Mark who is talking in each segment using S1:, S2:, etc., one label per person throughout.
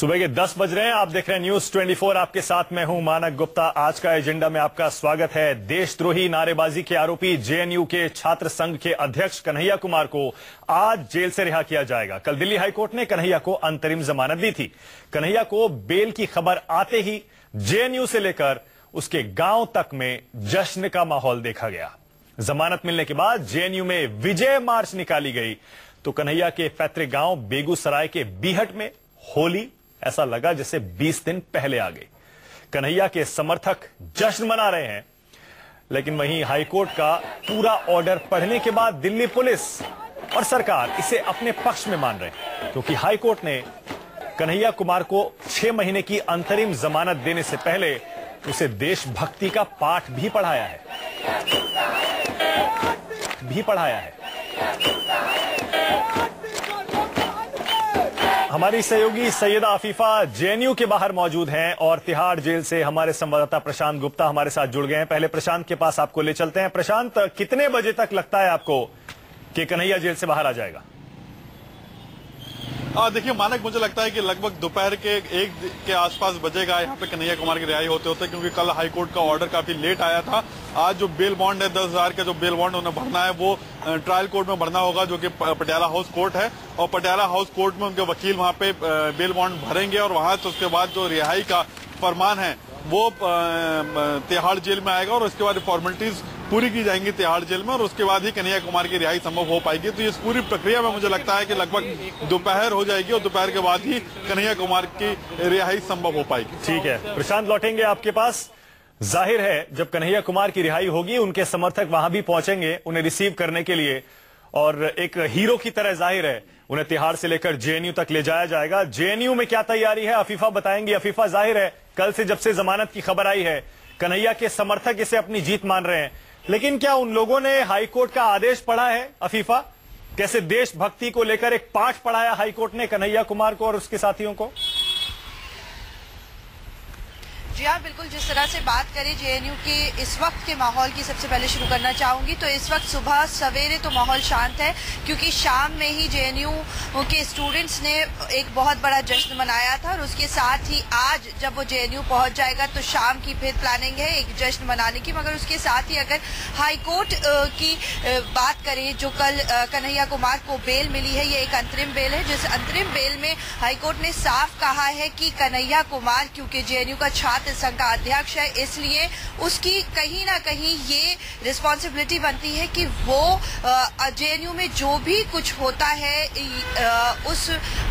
S1: सुबह के 10 बज रहे हैं। आप देख रहे हैं न्यूज 24। आपके साथ मैं हूं मानक गुप्ता। आज का एजेंडा में आपका स्वागत है। देशद्रोही नारेबाजी के आरोपी जेएनयू के छात्र संघ के अध्यक्ष कन्हैया कुमार को आज जेल से रिहा किया जाएगा। कल दिल्ली हाईकोर्ट ने कन्हैया को अंतरिम जमानत दी थी। कन्हैया को बेल की खबर आते ही जेएनयू से लेकर उसके गांव तक में जश्न का माहौल देखा गया। जमानत मिलने के बाद जेएनयू में विजय मार्च निकाली गई तो कन्हैया के पैतृक गांव बेगूसराय के बीहट में होली ऐसा लगा जैसे 20 दिन पहले आ गई। कन्हैया के समर्थक जश्न मना रहे हैं, लेकिन वहीं हाईकोर्ट का पूरा ऑर्डर पढ़ने के बाद दिल्ली पुलिस और सरकार इसे अपने पक्ष में मान रहे हैं, क्योंकि हाईकोर्ट ने कन्हैया कुमार को 6 महीने की अंतरिम जमानत देने से पहले उसे देशभक्ति का पाठ भी पढ़ाया है। हमारी सहयोगी सैयदा अफीफा जेएनयू के बाहर मौजूद हैं और तिहाड़ जेल से हमारे संवाददाता प्रशांत गुप्ता हमारे साथ जुड़ गए हैं। पहले प्रशांत के पास आपको ले चलते हैं। प्रशांत, कितने बजे तक लगता है आपको कि कन्हैया जेल से बाहर आ जाएगा?
S2: देखिए मानक, मुझे लगता है कि लगभग दोपहर के 1 के आसपास बजेगा यहाँ पे कन्हैया कुमार की रिहाई होते होते, क्योंकि कल हाईकोर्ट का ऑर्डर काफी लेट आया था। आज जो बेल बॉन्ड है 10,000 का जो बेल बॉन्ड उन्हें भरना है वो ट्रायल कोर्ट में भरना होगा, जो कि पटियाला हाउस कोर्ट है। और पटियाला हाउस कोर्ट में उनके वकील वहां पे बेल बॉन्ड भरेंगे और वहां से उसके बाद जो रिहाई का फरमान है वो तिहाड़ जेल में आएगा और उसके बाद फॉर्मेलिटीज पूरी की जाएंगी तिहाड़ जेल में और उसके बाद ही कन्हैया कुमार की रिहाई संभव हो पाएगी। तो इस पूरी प्रक्रिया में मुझे लगता है कि लगभग दोपहर हो जाएगी और दोपहर के बाद ही कन्हैया कुमार की रिहाई संभव हो पाएगी।
S1: ठीक है प्रशांत, लौटेंगे आपके पास। जाहिर है जब कन्हैया कुमार की रिहाई होगी उनके समर्थक वहां भी पहुंचेंगे उन्हें रिसीव करने के लिए, और एक हीरो की तरह जाहिर है उन्हें तिहाड़ से लेकर जेएनयू तक ले जाया जाएगा। जेएनयू में क्या तैयारी है अफीफा बताएंगी। अफीफा, जाहिर है कल से जब से जमानत की खबर आई है कन्हैया के समर्थक इसे अपनी जीत मान रहे हैं, लेकिन क्या उन लोगों ने हाईकोर्ट का आदेश पढ़ा है? अफीफा, कैसे देशभक्ति को लेकर एक पाठ पढ़ाया हाईकोर्ट ने कन्हैया कुमार को और उसके साथियों को?
S3: जी हाँ, बिल्कुल। जिस तरह से बात करें जेएनयू के इस वक्त के माहौल की सबसे पहले शुरू करना चाहूंगी तो इस वक्त सुबह सवेरे तो माहौल शांत है, क्योंकि शाम में ही जेएनयू के स्टूडेंट्स ने एक बहुत बड़ा जश्न मनाया था और उसके साथ ही आज जब वो जेएनयू पहुंच जाएगा तो शाम की फिर प्लानिंग है एक जश्न मनाने की। मगर उसके साथ ही अगर हाईकोर्ट की बात करें, जो कल कन्हैया कुमार को बेल मिली है, ये एक अंतरिम बेल है, जिस अंतरिम बेल में हाईकोर्ट ने साफ कहा है कि कन्हैया कुमार क्योंकि जेएनयू का छात्र संघ का अध्यक्ष है, इसलिए उसकी कहीं ना कहीं ये रिस्पॉन्सिबिलिटी बनती है कि वो जेएनयू में जो भी कुछ होता है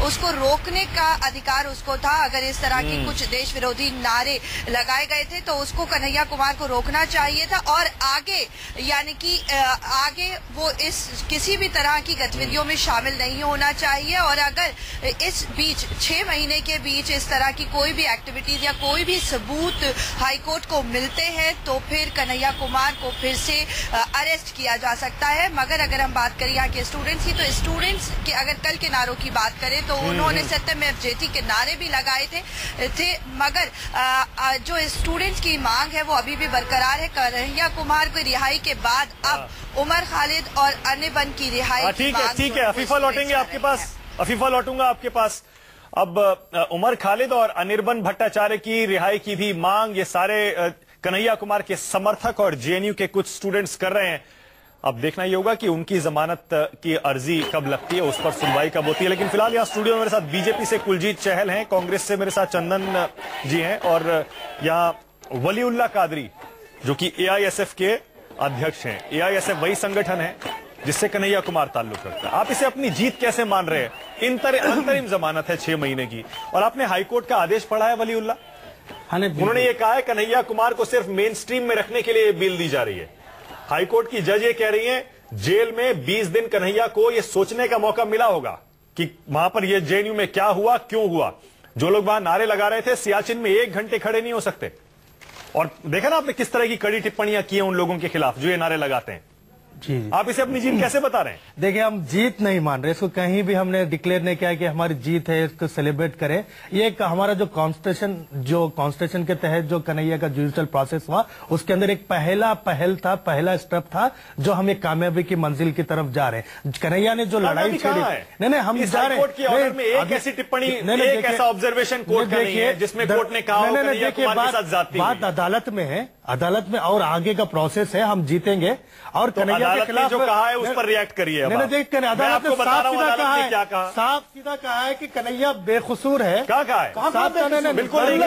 S3: उसको रोकने का अधिकार उसको था। अगर इस तरह की कुछ देश विरोधी नारे लगाए गए थे तो उसको कन्हैया कुमार को रोकना चाहिए था और आगे यानी कि आगे वो इस किसी भी तरह की गतिविधियों में शामिल नहीं होना चाहिए। और अगर इस बीच 6 महीने के बीच इस तरह की कोई भी एक्टिविटीज या कोई भी सबूत हाईकोर्ट को मिलते हैं तो फिर कन्हैया कुमार को फिर से अरेस्ट किया जा सकता है। मगर अगर हम बात करें यहाँ के स्टूडेंट्स की, तो स्टूडेंट्स के अगर कल के नारों की बात करें तो उन्होंने सत्यमेव जयते के नारे भी लगाए थे मगर जो स्टूडेंट्स की मांग है वो अभी भी बरकरार है। कन्हैया कुमार की रिहाई के बाद अब उमर खालिद और अनिबन की रिहाई।
S1: ठीक है अफीफा, लौटेंगे आपके पास। अफीफा, लौटूंगा आपके पास। अब उमर खालिद और अनिर्बन भट्टाचार्य की रिहाई की भी मांग ये सारे कन्हैया कुमार के समर्थक और जेएनयू के कुछ स्टूडेंट्स कर रहे हैं। अब देखना ये होगा कि उनकी जमानत की अर्जी कब लगती है, उस पर सुनवाई कब होती है। लेकिन फिलहाल यहाँ स्टूडियो में मेरे साथ बीजेपी से कुलजीत चहल हैं, कांग्रेस से मेरे साथ चंदन जी हैं और यहाँ वलीउल्लाह कादरी जो कि एआईएसएफ के अध्यक्ष हैं। एआईएसएफ वही संगठन है जिससे कन्हैया कुमार ताल्लुक रखता है। आप इसे अपनी जीत कैसे मान रहे हैं? अंतरिम जमानत है 6 महीने की और आपने हाईकोर्ट का आदेश पढ़ा है वलीउल्लाह? उन्होंने ये कहा है कन्हैया कुमार को सिर्फ मेन स्ट्रीम में रखने के लिए बिल दी जा रही है। हाईकोर्ट की जज ये कह रही है जेल में 20 दिन कन्हैया को ये सोचने का मौका मिला होगा कि वहां पर ये जेएनयू में क्या हुआ, क्यों हुआ। जो लोग वहां नारे लगा रहे थे सियाचिन में 1 घंटे खड़े नहीं हो सकते। और देखा ना आपने किस तरह की कड़ी टिप्पणियां की हैं उन लोगों के खिलाफ जो ये नारे लगाते हैं।
S4: जी।
S1: आप इसे अपनी जीत कैसे बता रहे हैं?
S4: देखिए, हम जीत नहीं मान रहे इसको, कहीं भी हमने डिक्लेयर नहीं किया कि हमारी जीत है, इसको सेलिब्रेट करें। ये एक हमारा जो कॉन्स्टिट्यूशन के तहत जो कन्हैया का जुडिशियल प्रोसेस हुआ, उसके अंदर एक पहला स्टेप था, जो हम एक कामयाबी की मंजिल की तरफ जा रहे हैं। कन्हैया ने जो लड़ाई छेड़ी, नहीं हम जा रहे
S1: कोर्ट के ऑर्डर में एक ऐसी टिप्पणी, एक ऐसा ऑब्जर्वेशन कोर्ट का नहीं है जिसमें कोर्ट ने कहा कन्हैया कुमार के साथ ज्यादती हुई।
S4: बात अदालत में है, अदालत में और आगे का प्रोसेस है, हम जीतेंगे। और कन्हैया के खिलाफ
S1: जो कहा है उस पर रिएक्ट करिए।
S4: अदालत ने साफ सीधा कहा है कि कन्हैया बेकसूर है।
S1: क्या कहा है?
S4: बिल्कुल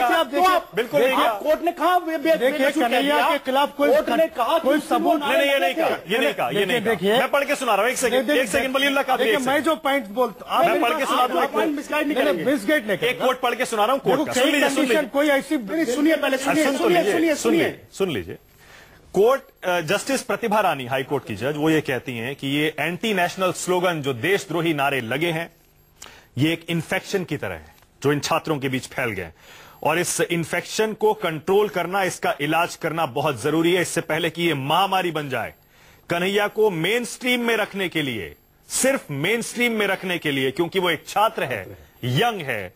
S4: कोर्ट ने कहा, देखिए कन्हैया के खिलाफ कोई सबूत
S1: ये नहीं कहा। देखिए मैं पढ़ के सुना रहा हूँ, एक सेकंड वलीउल्लाह कादरी,
S4: मैं जो पॉइंट बोलता
S1: मैं पढ़ के सुना दूं,
S4: मिसगाइड नहीं,
S1: एक कोर्ट पढ़ के सुना रहा हूँ कोर्ट का।
S4: कोई ऐसी
S1: सुनिए पहले, सुन लीजिए। कोर्ट जस्टिस प्रतिभा रानी, हाई कोर्ट की जज, वो ये कहती हैं कि ये एंटी नेशनल स्लोगन, जो देशद्रोही नारे लगे हैं, ये एक इन्फेक्शन की तरह है जो इन छात्रों के बीच फैल गए, और इस इन्फेक्शन को कंट्रोल करना, इसका इलाज करना बहुत जरूरी है, इससे पहले कि ये महामारी बन जाए। कन्हैया को मेन स्ट्रीम में रखने के लिए, सिर्फ मेन स्ट्रीम में रखने के लिए, क्योंकि वो एक छात्र है, यंग है,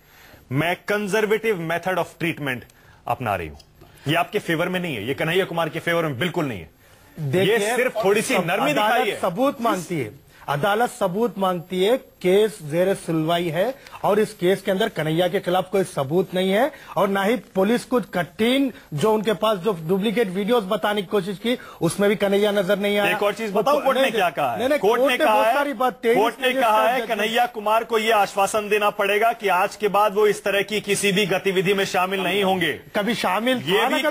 S1: मैं कंजर्वेटिव मेथड ऑफ ट्रीटमेंट अपना रही हूं। ये आपके फेवर में नहीं है, ये कन्हैया कुमार के फेवर में बिल्कुल नहीं है। ये सिर्फ थोड़ी सी नरमी दिखाई है।
S4: सबूत मांगती है, अदालत सबूत मांगती है, केस जेर सुनवाई है, और इस केस के अंदर कन्हैया के खिलाफ कोई सबूत नहीं है, और ना ही पुलिस कुछ कठिन, जो उनके पास जो डुप्लीकेट वीडियोस बताने की कोशिश की, उसमें भी कन्हैया नजर नहीं आया।
S1: एक और चीज बताओ, कोर्ट ने क्या कहा है? कोर्ट ने कहा है कन्हैया कुमार को यह आश्वासन देना पड़ेगा कि आज के बाद वो इस तरह की किसी भी गतिविधि में शामिल नहीं होंगे।
S4: कभी शामिल,
S1: ये भी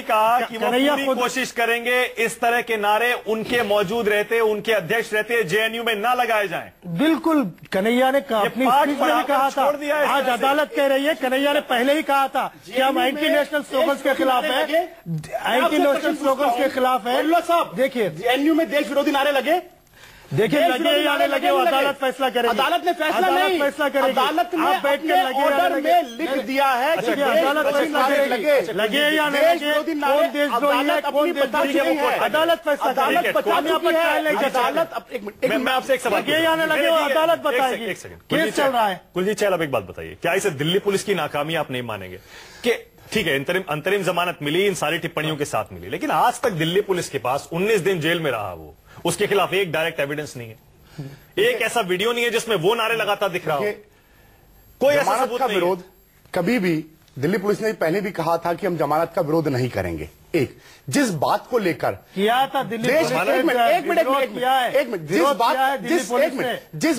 S1: कहा कि वो पूरी कोशिश करेंगे इस तरह के नारे उनके मौजूद रहते, उनके अध्यक्ष रहते, जेएनयू में ना लगाए जाएं।
S4: बिल्कुल, कन्हैया ने अपनी स्पीच में भी कहा था, आज अदालत कह रही है, कन्हैया ने पहले ही कहा था कि हम एंटी नेशनल स्लोगन्स के खिलाफ है, एंटी नेशनल स्लोगन्स के खिलाफ है। देखिए,
S5: जेएनयू में देश विरोधी नारे लगे,
S4: देखिए लगे, वो अदालत फैसला करेगी।
S5: अदालत ने फैसला नहीं,
S4: फैसला करेगी।
S5: अदालत ने अपने ऑर्डर में लिख दिया है कि
S4: अदालत फैसला करेगी, लगे या नहीं लगे, कौन देशद्रोही है, कौन देशद्रोही है, अदालत फैसला करेगी।
S1: मैं आपसे एक सवाल,
S4: लगे या नहीं लगे, वो अदालत बताएगी।
S1: एक सेकंड,
S4: केस चल रहा है।
S1: कुलजीत चहल, अब एक बात बताइए, क्या इसे दिल्ली पुलिस की नाकामी आप नहीं मानेंगे? कि ठीक है, अंतरिम जमानत मिली, इन सारी टिप्पणियों के साथ मिली, लेकिन आज तक दिल्ली पुलिस के पास 19 दिन जेल में रहा वो, उसके खिलाफ एक डायरेक्ट एविडेंस नहीं है, एक ऐसा वीडियो नहीं है जिसमें वो नारे लगाता दिख रहा हो, कोई ऐसा सबूत नहीं है।
S5: विरोध कभी भी दिल्ली पुलिस ने पहले भी कहा था कि हम जमानत का विरोध नहीं करेंगे। एक जिस बात को लेकर
S4: किया था दिल्ली पुलिस,
S5: जिस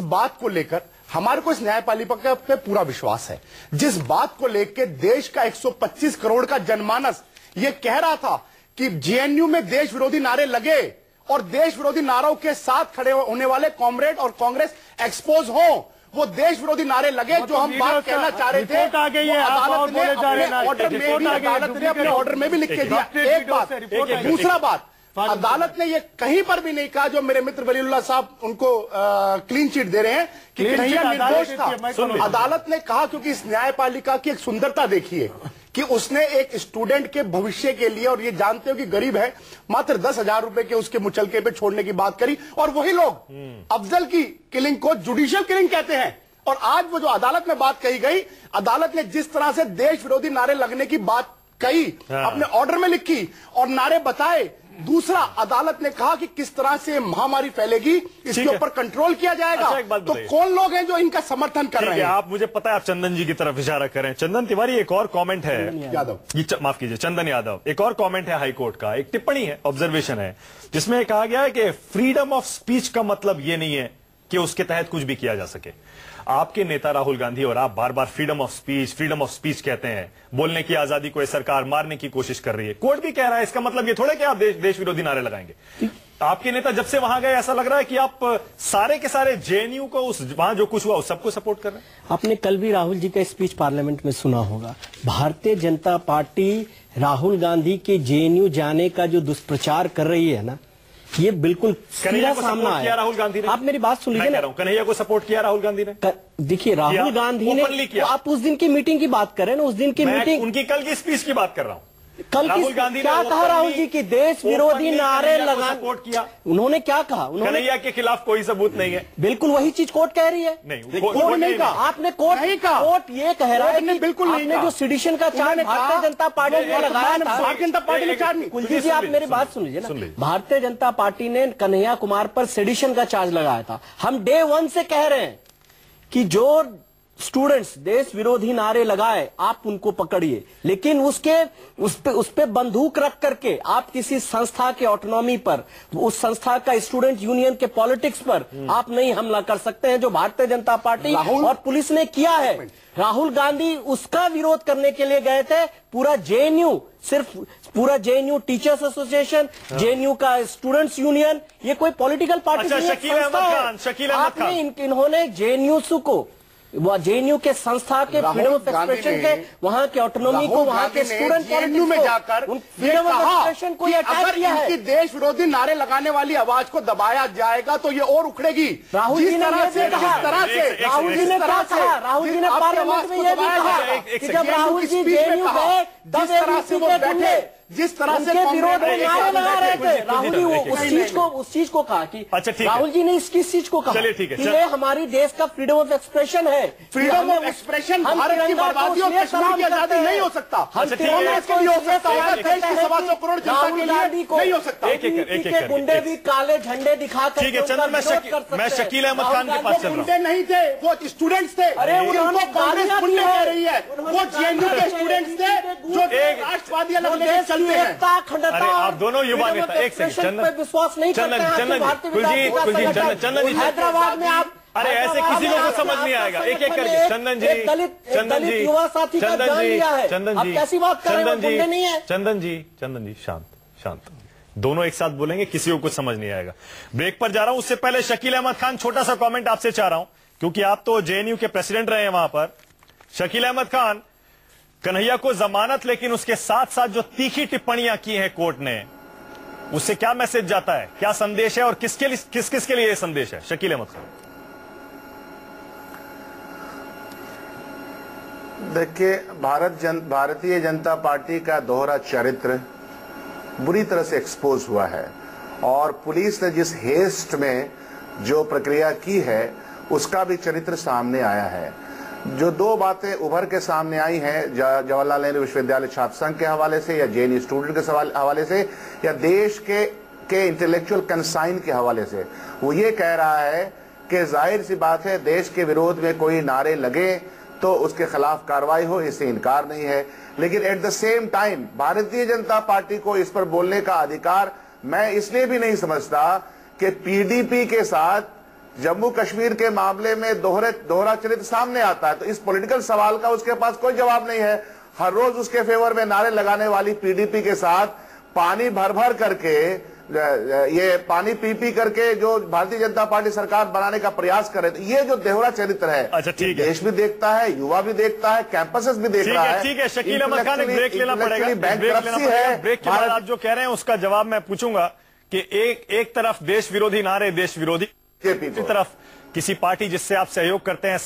S5: बात को लेकर हमारे को इस न्यायपालिका पे पूरा विश्वास है, जिस बात को लेकर देश का 125 करोड़ का जनमानस ये कह रहा था कि जेएनयू में देश विरोधी नारे लगे और देश विरोधी नारों के साथ खड़े होने वाले कॉमरेड और कांग्रेस एक्सपोज हो, वो देश विरोधी नारे लगे, जो हम बात कहना चाह रहे थे। अदालत ने अपने ऑर्डर में भी लिख के दिया। एक बात, दूसरा बात, अदालत ने ये कहीं पर भी नहीं कहा, जो मेरे मित्र वलीउल्लाह साहब उनको क्लीन चिट दे रहे हैं कि कन्हैया निर्दोष था। अदालत ने कहा, क्योंकि इस न्यायपालिका की एक सुंदरता देखिए कि उसने एक स्टूडेंट के भविष्य के लिए, और ये जानते हो कि गरीब है, मात्र 10,000 रुपए के उसके मुचलके पे छोड़ने की बात करी, और वही लोग अफजल की किलिंग को जुडिशियल किलिंग कहते हैं। और आज वो जो अदालत में बात कही गई, अदालत ने जिस तरह से देश विरोधी नारे लगने की बात कही, अपने ऑर्डर में लिखी और नारे बताए। दूसरा, अदालत ने कहा कि किस तरह से महामारी फैलेगी, इसके ऊपर कंट्रोल किया जाएगा। तो कौन लोग हैं जो इनका समर्थन कर रहे हैं?
S1: आप, मुझे पता है आप चंदन जी की तरफ इशारा कर रहे हैं। चंदन तिवारी, एक और कमेंट है,
S5: यादव,
S1: माफ कीजिए, चंदन यादव, एक और कमेंट है हाईकोर्ट का, एक टिप्पणी है, ऑब्जर्वेशन है, जिसमें कहा गया है कि फ्रीडम ऑफ स्पीच का मतलब यह नहीं है कि उसके तहत कुछ भी किया जा सके। आपके नेता राहुल गांधी और आप बार बार फ्रीडम ऑफ स्पीच कहते हैं, बोलने की आजादी को सरकार मारने की कोशिश कर रही है। कोर्ट भी कह रहा है, इसका मतलब ये थोड़ा कि आप देश विरोधी नारे लगाएंगे। आपके नेता जब से वहां गए, ऐसा लग रहा है कि आप सारे के सारे जेएनयू को, उस वहां जो कुछ हुआ उस सबको सपोर्ट कर रहे हैं।
S6: आपने कल भी राहुल जी का स्पीच पार्लियामेंट में सुना होगा। भारतीय जनता पार्टी राहुल गांधी के जेएनयू जाने का जो दुष्प्रचार कर रही है ना, ये बिल्कुल
S1: कन्हैया को
S6: सामना
S1: सपोर्ट किया राहुल गांधी ने।
S6: आप मेरी बात सुन लीजिए ना,
S1: कन्हैया को सपोर्ट किया राहुल गांधी ने।
S6: देखिए राहुल गांधी ने, तो आप उस दिन की मीटिंग की बात कर रहे हैं ना, उस दिन की मीटिंग,
S1: उनकी कल की स्पीच की बात कर रहा हूं।
S6: कल
S1: राहुल गांधी
S6: क्या कहा राहुल जी की देश विरोधी नारे लगा
S1: सपोर्ट किया।
S6: उन्होंने क्या कहा? उन्होंने
S1: कन्हैया के खिलाफ कोई सबूत नहीं है।
S6: बिल्कुल वही चीज कोर्ट कह रही है।
S1: नहीं,
S6: कोर्ट नहीं कहा आपने, कोर्ट नहीं कहा, कोर्ट ये कह रहा है कि
S5: बिल्कुल नहीं
S6: आपने जो सेडिशन का चार्ज भारतीय जनता पार्टी ने लगाया था,
S5: भारतीय जनता पार्टी ने चार्ज,
S6: कुलजीत जी आप मेरी बात सुन लीजिए ना, भारतीय जनता पार्टी ने कन्हैया कुमार पर सेडिशन का चार्ज लगाया था। हम डे 1 से कह रहे हैं कि जो स्टूडेंट्स देश विरोधी नारे लगाए आप उनको पकड़िए, लेकिन उस पे बंदूक रख करके आप किसी संस्था के ऑटोनॉमी पर, उस संस्था का स्टूडेंट यूनियन के पॉलिटिक्स पर आप नहीं हमला कर सकते हैं, जो भारतीय जनता पार्टी और पुलिस ने किया है। राहुल गांधी उसका विरोध करने के लिए गए थे। पूरा जेएनयू, सिर्फ पूरा जेएनयू टीचर्स एसोसिएशन, जेएनयू का स्टूडेंट्स यूनियन, ये कोई पॉलिटिकल पार्टी नहीं है,
S1: शकील अहमद खान,
S6: इन्होंने जेएनयू को, जेएनयू के संस्था के फ्रीडम ऑफ एक्सप्रेशन के, वहां के ऑटोनॉमी को, वहां के स्टूडेंट
S5: जेएनयू में जाकर
S6: फ्रीडम ऑफ एक्सप्रेशन को अटैक किया है।
S5: देश विरोधी नारे लगाने वाली आवाज को दबाया जाएगा तो ये और उखड़ेगी।
S6: राहुल जी ने
S5: राहुल जी ने क्या कहा?
S6: राहुल जी ने पार्लियामेंट में यह भी कहा कि जब राहुल जी जेएनयू गए तब एबीसी के गुंडे
S5: जिस तरह से
S6: विरोध में नारे लगा रहे थे, राहुल जी उस चीज को कहा कि राहुल जी ने इसकी चीज को कहा कि ये हमारी देश का फ्रीडम ऑफ एक्सप्रेशन है।
S5: फ्रीडम ऑफ एक्सप्रेशन भारत की बर्बादी और कश्मीर की आजादी नहीं हो सकता।
S6: हम तिरंगा को नहीं हो सकता,
S5: देश की 125 करोड़ जनता के लिए नहीं हो सकता।
S6: के गुंडे भी काले झंडे दिखाकर,
S1: ठीक है चंदन, मैं शकील अहमद खान के पास चल रहा हूं।
S5: गुंडे नहीं थे, वो स्टूडेंट्स थे।
S6: अरे उन्होंने
S5: कांग्रेस गुंडे कह रही है, वो जेएनयू के स्टूडेंट्स थे जो राष्ट्रवादी अलग चलते हैं।
S1: अरे आप दोनों युवा नेता, एक सेकंड,
S6: विश्वास नहीं करते हैं।
S1: चंदन जी,
S6: हैदराबाद में आप,
S1: अरे ऐसे किसी को समझ नहीं आएगा। एक एक करके चंदन जी,
S6: दलित युवा साथी का जान लिया है।
S1: चंदन जी,
S6: कैसी बात कर रहे हैं? नहीं है
S1: चंदन जी, शांत दोनों एक साथ बोलेंगे, किसी को कुछ समझ नहीं आएगा। ब्रेक पर जा रहा हूं, उससे पहले शकील अहमद खान छोटा सा कमेंट आपसे चाह रहा हूं, क्योंकि आप तो जेएनयू के प्रेसिडेंट रहे हैं वहां पर। शकील अहमद खान, कन्हैया को जमानत, लेकिन उसके साथ साथ जो तीखी टिप्पणियां की हैं कोर्ट ने, उससे क्या मैसेज जाता है, क्या संदेश है, और किस के लिए यह संदेश है? शकील अहमद खान।
S7: देखिए, भारतीय जनता पार्टी का दोहरा चरित्र बुरी तरह से एक्सपोज हुआ है, और पुलिस ने जिस हेस्ट में जो प्रक्रिया की है उसका भी चरित्र सामने आया है। जो दो बातें उभर के सामने आई हैं, जवाहरलाल नेहरू विश्वविद्यालय छात्र संघ के हवाले से, या जेएनयू स्टूडेंट के हवाले से, या देश के इंटेलेक्चुअल कंसाइन के हवाले से, वो ये कह रहा है कि जाहिर सी बात है देश के विरोध में कोई नारे लगे तो उसके खिलाफ कार्रवाई हो, इससे इनकार नहीं है। लेकिन at the same time Bharatiya Janata party को इस पर बोलने का अधिकार मैं इसलिए भी नहीं समझता कि पीडीपी के साथ जम्मू कश्मीर के मामले में दोहरा चरित्र सामने आता है, तो इस पॉलिटिकल सवाल का उसके पास कोई जवाब नहीं है। हर रोज उसके फेवर में नारे लगाने वाली पीडीपी के साथ पानी भर करके, ये पानी पी करके जो भारतीय जनता पार्टी सरकार बनाने का प्रयास करे, तो ये जो दोहरा चरित्र है,
S1: अच्छा ठीक है,
S7: देश भी देखता है, युवा भी देखता है, कैंपसेस भी देख रहा है।
S1: ठीक है शकील अहमद खान, ब्रेक लेना पड़ेगा। ब्रेक के बाद आप जो कह रहे हैं उसका जवाब मैं पूछूंगा कि एक तरफ देश विरोधी नारे, देश विरोधी, दूसरी तरफ किसी पार्टी जिससे आप सहयोग करते हैं,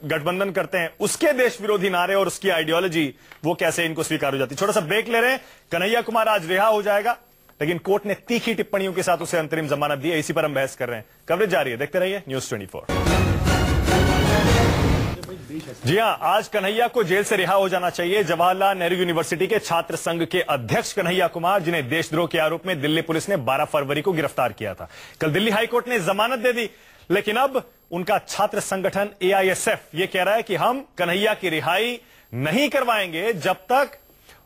S1: गठबंधन करते हैं, उसके देश विरोधी नारे और उसकी आइडियोलॉजी, वो कैसे इनको स्वीकार हो जाती है? छोटा सा ब्रेक ले रहे हैं। कन्हैया कुमार आज रिहा हो जाएगा, लेकिन कोर्ट ने तीखी टिप्पणियों के साथ उसे अंतरिम जमानत दी है। इसी पर हम बहस कर रहे हैं। कवरेज जारी है, देखते रहिए न्यूज़ 24। जी हां, आज कन्हैया को जेल से रिहा हो जाना चाहिए। जवाहरलाल नेहरू यूनिवर्सिटी के छात्र संघ के अध्यक्ष कन्हैया कुमार, जिन्हें देशद्रोह के आरोप में दिल्ली पुलिस ने 12 फरवरी को गिरफ्तार किया था, कल दिल्ली हाईकोर्ट ने जमानत दे दी। लेकिन अब उनका छात्र संगठन एआईएसएफ ये कह रहा है कि हम कन्हैया की रिहाई नहीं करवाएंगे जब तक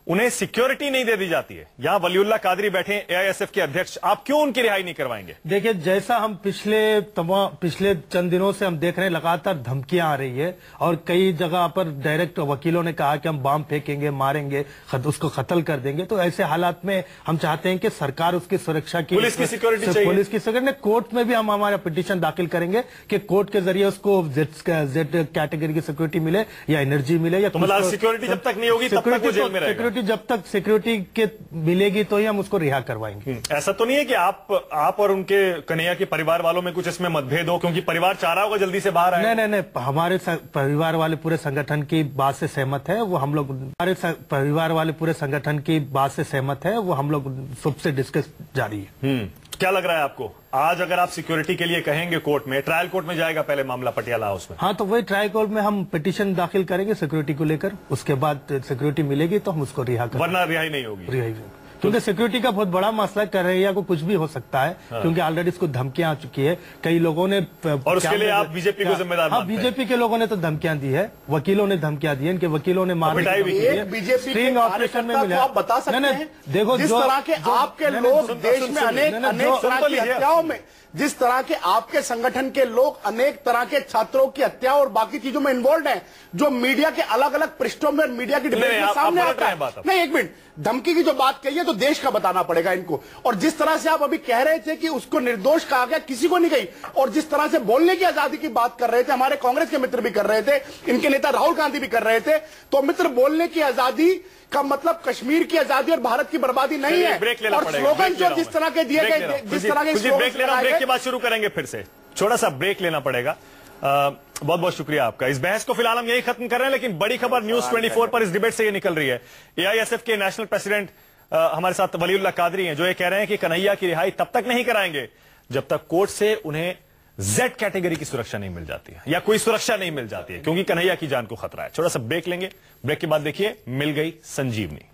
S1: उन्हें सिक्योरिटी नहीं दे दी जाती है। यहां वलीउल्लाह कादरी बैठे हैं, एआईएसएफ के अध्यक्ष, आप क्यों उनकी रिहाई नहीं करवाएंगे?
S4: देखिए, जैसा हम पिछले चंद दिनों से हम देख रहे हैं, लगातार धमकियां आ रही है, और कई जगह पर डायरेक्ट वकीलों ने कहा कि हम बम फेंकेंगे, मारेंगे, उसको कत्ल कर देंगे। तो ऐसे हालात में हम चाहते हैं कि सरकार उसकी सुरक्षा की,
S1: पुलिस की सिक्योरिटी चाहिए।
S4: पुलिस की सिक्योरिटी, कोर्ट में भी हम हमारा पिटीशन दाखिल करेंगे कि कोर्ट के जरिए उसको जेड कैटेगरी की सिक्योरिटी मिले, या एनर्जी मिले, या
S1: सिक्योरिटी जब तक नहीं होगी तब तक वो जेल में रहेगा।
S4: क्योंकि जब तक सिक्योरिटी के मिलेगी तो ही हम उसको रिहा करवाएंगे।
S1: ऐसा तो नहीं है कि आप और उनके कन्हैया के परिवार वालों में कुछ इसमें मतभेद हो, क्योंकि परिवार चाह रहा होगा जल्दी से बाहर आए?
S4: नहीं, हमारे परिवार वाले पूरे संगठन की बात से सहमत है, वो हम लोग हमारे परिवार वाले पूरे संगठन की बात से सहमत है, वो हम लोग सबसे डिस्कस जारी है।
S1: क्या लग रहा है आपको, आज अगर आप सिक्योरिटी के लिए कहेंगे कोर्ट में, ट्रायल कोर्ट में जाएगा पहले मामला पटियाला हाउस में?
S4: हाँ, तो वही ट्रायल कोर्ट में हम पिटीशन दाखिल करेंगे सिक्योरिटी को लेकर, उसके बाद सिक्योरिटी मिलेगी तो हम उसको रिहा करेंगे।
S1: वरना रिहाई नहीं होगी?
S4: रिहाई, क्योंकि सिक्योरिटी का बहुत बड़ा मसला है। कन्हैया को कुछ भी हो सकता है, क्योंकि ऑलरेडी इसको धमकियां आ चुकी है कई लोगों ने।
S1: और उसके लिए आप बीजेपी को जिम्मेदार मानते हैं?
S4: बीजेपी के लोगों ने तो धमकियां दी है, वकीलों ने धमकियां दी है, इनके वकीलों ने
S5: बीजेपी के ऑपरेशन में आप बता सकते हैं? देखो, जिस तरह के आपके लोग देश में अनेक तरह की हत्याओं में, जिस तरह के आपके संगठन के लोग अनेक तरह के छात्रों की हत्या और बाकी चीजों में इन्वॉल्व हैं, जो मीडिया के अलग अलग पृष्ठों में, मीडिया की डिबेट में सामने आता है। नहीं, एक मिनट, धमकी की जो बात कही है तो देश का बताना पड़ेगा इनको। और जिस तरह से आप अभी कह रहे थे कि उसको निर्दोष कहा गया, किसी को नहीं कही, और जिस तरह से बोलने की आजादी की बात कर रहे थे, हमारे कांग्रेस के मित्र भी कर रहे थे, इनके नेता राहुल गांधी भी कर रहे थे, तो मित्र बोलने की आजादी का मतलब कश्मीर की आजादी और भारत की बर्बादी नहीं है। और स्लोगन जो जिस तरह के दिए गए, जिस तरह के
S1: ब्रेक के बाद शुरू करेंगे, फिर से छोटा सा ब्रेक लेना पड़ेगा। बहुत बहुत शुक्रिया आपका। इस बहस को फिलहाल हम यही खत्म कर रहे हैं, लेकिन बड़ी खबर न्यूज 24 पर इस डिबेट से ये निकल रही है। एआईएसएफ के नेशनल प्रेसिडेंट हमारे साथ वलीउल्लाह कादरी हैं, जो ये कह रहे हैं कि कन्हैया की रिहाई तब तक नहीं कराएंगे जब तक कोर्ट से उन्हें जेड कैटेगरी की सुरक्षा नहीं मिल जाती है, या कोई सुरक्षा नहीं मिल जाती है, क्योंकि कन्हैया की जान को खतरा है। छोटा सा ब्रेक लेंगे, ब्रेक के बाद देखिए मिल गई संजीवनी।